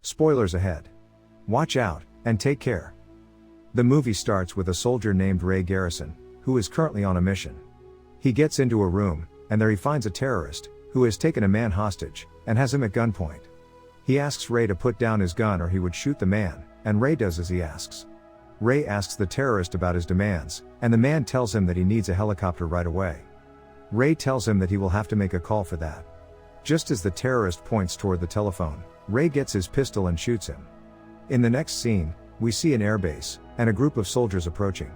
Spoilers ahead. Watch out, and take care. The movie starts with a soldier named Ray Garrison, who is currently on a mission. He gets into a room, and there he finds a terrorist, who has taken a man hostage, and has him at gunpoint. He asks Ray to put down his gun or he would shoot the man, and Ray does as he asks. Ray asks the terrorist about his demands, and the man tells him that he needs a helicopter right away. Ray tells him that he will have to make a call for that. Just as the terrorist points toward the telephone, Ray gets his pistol and shoots him. In the next scene, we see an airbase, and a group of soldiers approaching.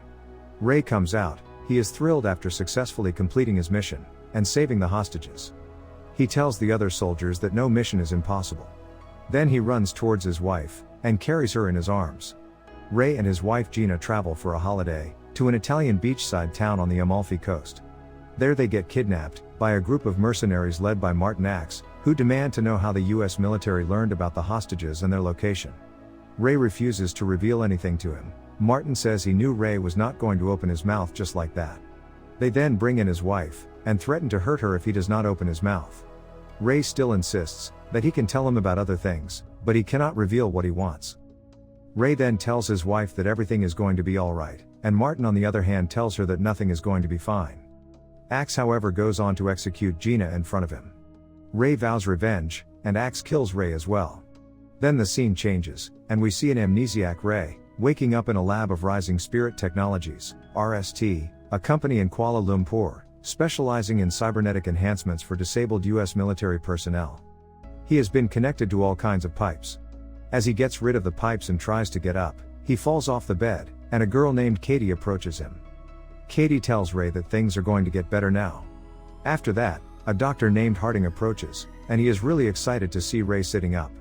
Ray comes out, he is thrilled after successfully completing his mission, and saving the hostages. He tells the other soldiers that no mission is impossible. Then he runs towards his wife, and carries her in his arms. Ray and his wife Gina travel for a holiday, to an Italian beachside town on the Amalfi Coast. There they get kidnapped, by a group of mercenaries led by Martin Axe, who demand to know how the US military learned about the hostages and their location. Ray refuses to reveal anything to him. Martin says he knew Ray was not going to open his mouth just like that. They then bring in his wife, and threaten to hurt her if he does not open his mouth. Ray still insists, that he can tell him about other things, but he cannot reveal what he wants. Ray then tells his wife that everything is going to be alright, and Martin on the other hand tells her that nothing is going to be fine. Axe however goes on to execute Gina in front of him. Ray vows revenge, and Axe kills Ray as well. Then the scene changes, and we see an amnesiac Ray, waking up in a lab of Rising Spirit Technologies, RST, a company in Kuala Lumpur, specializing in cybernetic enhancements for disabled US military personnel. He has been connected to all kinds of pipes. As he gets rid of the pipes and tries to get up, he falls off the bed, and a girl named Katie approaches him. Katie tells Ray that things are going to get better now. After that, a doctor named Harding approaches, and he is really excited to see Ray sitting up.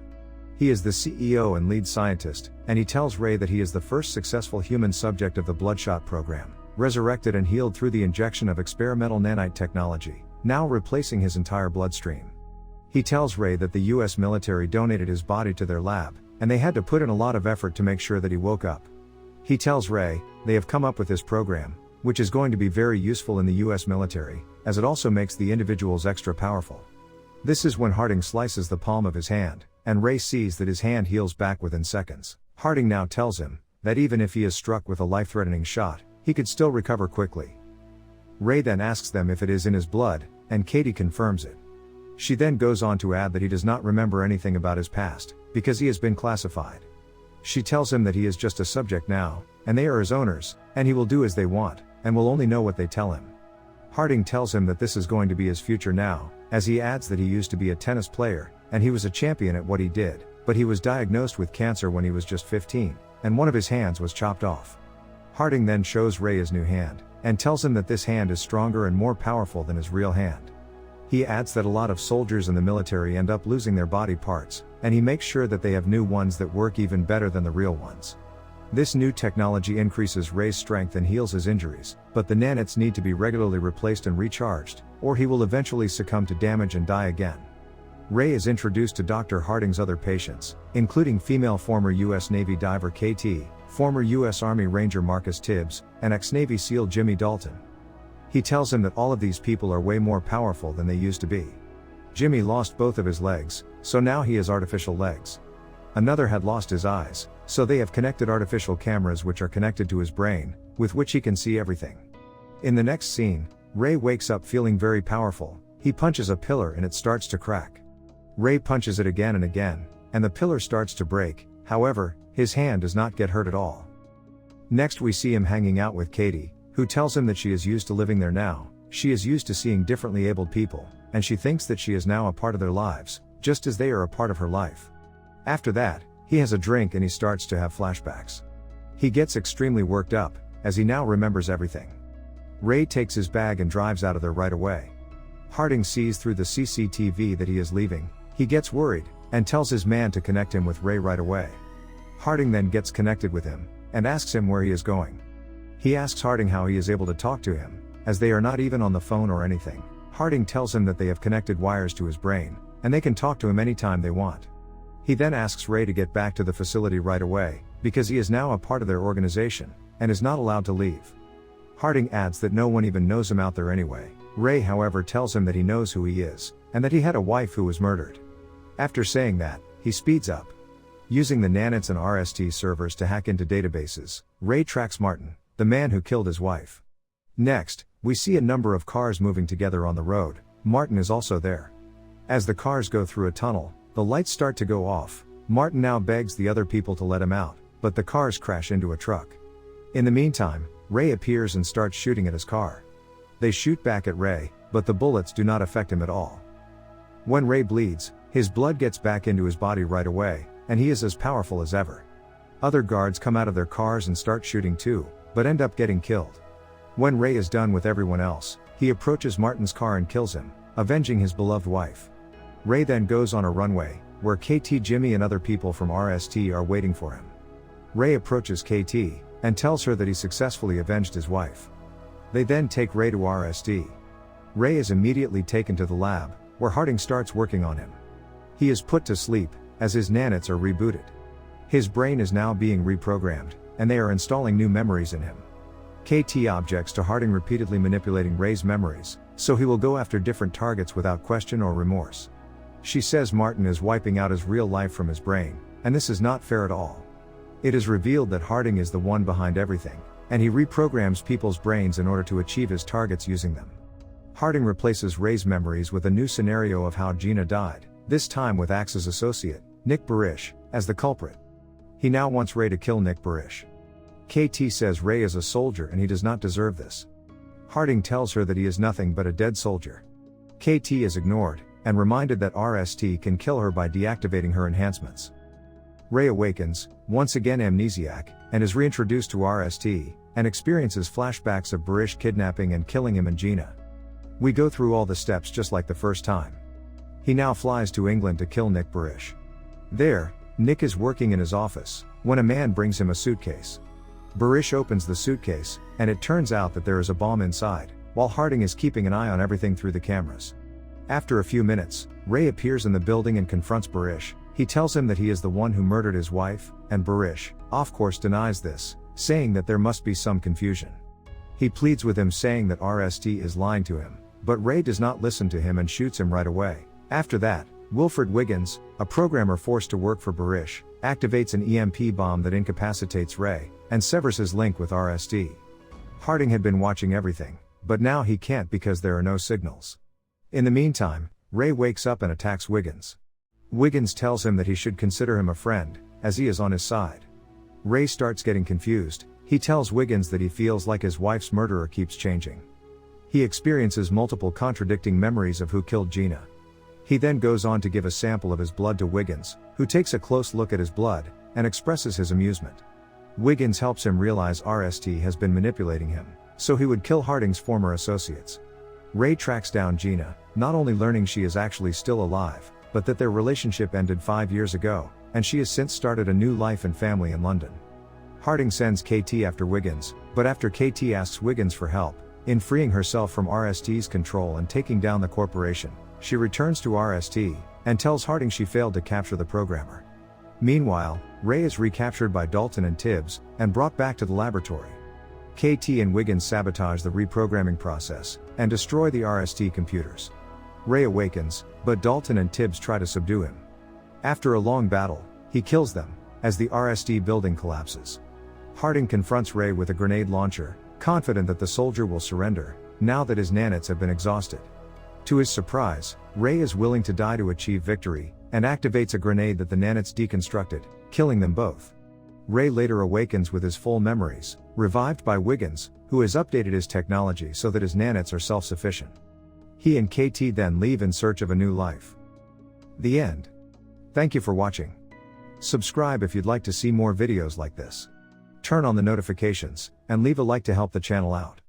He is the CEO and lead scientist, and he tells Ray that he is the first successful human subject of the Bloodshot program, resurrected and healed through the injection of experimental nanite technology, now replacing his entire bloodstream. He tells Ray that the US military donated his body to their lab, and they had to put in a lot of effort to make sure that he woke up. He tells Ray, they have come up with this program, which is going to be very useful in the US military, as it also makes the individuals extra powerful. This is when Harding slices the palm of his hand, and Ray sees that his hand heals back within seconds. Harding now tells him, that even if he is struck with a life-threatening shot, he could still recover quickly. Ray then asks them if it is in his blood, and Katie confirms it. She then goes on to add that he does not remember anything about his past, because he has been classified. She tells him that he is just a subject now, and they are his owners, and he will do as they want, and will only know what they tell him. Harding tells him that this is going to be his future now, as he adds that he used to be a tennis player, and he was a champion at what he did, but he was diagnosed with cancer when he was just 15, and one of his hands was chopped off. Harding then shows Ray his new hand, and tells him that this hand is stronger and more powerful than his real hand. He adds that a lot of soldiers in the military end up losing their body parts, and he makes sure that they have new ones that work even better than the real ones. This new technology increases Ray's strength and heals his injuries, but the nanites need to be regularly replaced and recharged, or he will eventually succumb to damage and die again. Ray is introduced to Dr. Harding's other patients, including female former US Navy diver KT, former US Army Ranger Marcus Tibbs, and ex-Navy SEAL Jimmy Dalton. He tells him that all of these people are way more powerful than they used to be. Jimmy lost both of his legs, so now he has artificial legs. Another had lost his eyes, so they have connected artificial cameras which are connected to his brain, with which he can see everything. In the next scene, Ray wakes up feeling very powerful. He punches a pillar and it starts to crack. Ray punches it again and again, and the pillar starts to break. However, his hand does not get hurt at all. Next we see him hanging out with Katie, who tells him that she is used to living there now. She is used to seeing differently abled people, and she thinks that she is now a part of their lives, just as they are a part of her life. After that, he has a drink and he starts to have flashbacks. He gets extremely worked up, as he now remembers everything. Ray takes his bag and drives out of there right away. Harding sees through the CCTV that he is leaving. He gets worried, and tells his man to connect him with Ray right away. Harding then gets connected with him, and asks him where he is going. He asks Harding how he is able to talk to him, as they are not even on the phone or anything. Harding tells him that they have connected wires to his brain, and they can talk to him anytime they want. He then asks Ray to get back to the facility right away, because he is now a part of their organization, and is not allowed to leave. Harding adds that no one even knows him out there anyway. Ray however tells him that he knows who he is, and that he had a wife who was murdered. After saying that, he speeds up. Using the nanites and RST servers to hack into databases, Ray tracks Martin, the man who killed his wife. Next, we see a number of cars moving together on the road. Martin is also there. As the cars go through a tunnel, the lights start to go off. Martin now begs the other people to let him out, but the cars crash into a truck. In the meantime, Ray appears and starts shooting at his car. They shoot back at Ray, but the bullets do not affect him at all. When Ray bleeds, his blood gets back into his body right away, and he is as powerful as ever. Other guards come out of their cars and start shooting too, but end up getting killed. When Ray is done with everyone else, he approaches Martin's car and kills him, avenging his beloved wife. Ray then goes on a runway, where KT, Jimmy and other people from RST are waiting for him. Ray approaches KT, and tells her that he successfully avenged his wife. They then take Ray to RST. Ray is immediately taken to the lab, where Harding starts working on him. He is put to sleep, as his nanites are rebooted. His brain is now being reprogrammed, and they are installing new memories in him. KT objects to Harding, repeatedly manipulating Ray's memories, so he will go after different targets without question or remorse. She says Martin is wiping out his real life from his brain, and this is not fair at all. It is revealed that Harding is the one behind everything, and he reprograms people's brains in order to achieve his targets using them. Harding replaces Ray's memories with a new scenario of how Gina died, this time with Axe's associate, Nick Barish, as the culprit. He now wants Ray to kill Nick Barish. KT says Ray is a soldier and he does not deserve this. Harding tells her that he is nothing but a dead soldier. KT is ignored, and reminded that RST can kill her by deactivating her enhancements. Ray awakens, once again amnesiac, and is reintroduced to RST, and experiences flashbacks of Barish kidnapping and killing him and Gina. We go through all the steps just like the first time. He now flies to England to kill Nick Barish. There, Nick is working in his office, when a man brings him a suitcase. Barish opens the suitcase, and it turns out that there is a bomb inside, while Harding is keeping an eye on everything through the cameras. After a few minutes, Ray appears in the building and confronts Barish. He tells him that he is the one who murdered his wife, and Barish, of course, denies this, saying that there must be some confusion. He pleads with him, saying that RST is lying to him, but Ray does not listen to him and shoots him right away. After that, Wilfred Wiggins, a programmer forced to work for Barish, activates an EMP bomb that incapacitates Ray, and severs his link with RST. Harding had been watching everything, but now he can't because there are no signals. In the meantime, Ray wakes up and attacks Wiggins. Wiggins tells him that he should consider him a friend, as he is on his side. Ray starts getting confused. He tells Wiggins that he feels like his wife's murderer keeps changing. He experiences multiple contradicting memories of who killed Gina. He then goes on to give a sample of his blood to Wiggins, who takes a close look at his blood, and expresses his amusement. Wiggins helps him realize RST has been manipulating him, so he would kill Harding's former associates. Ray tracks down Gina, not only learning she is actually still alive, but that their relationship ended 5 years ago, and she has since started a new life and family in London. Harding sends KT after Wiggins, but after KT asks Wiggins for help in freeing herself from RST's control and taking down the corporation, she returns to RST, and tells Harding she failed to capture the programmer. Meanwhile, Ray is recaptured by Dalton and Tibbs, and brought back to the laboratory. KT and Wiggins sabotage the reprogramming process, and destroy the RST computers. Ray awakens, but Dalton and Tibbs try to subdue him. After a long battle, he kills them, as the RST building collapses. Harding confronts Ray with a grenade launcher, confident that the soldier will surrender, now that his nanites have been exhausted. To his surprise, Ray is willing to die to achieve victory, and activates a grenade that the nanites deconstructed, killing them both. Ray later awakens with his full memories, revived by Wiggins, who has updated his technology so that his nanites are self-sufficient. He and KT then leave in search of a new life. The end. Thank you for watching. Subscribe if you'd like to see more videos like this. Turn on the notifications, and leave a like to help the channel out.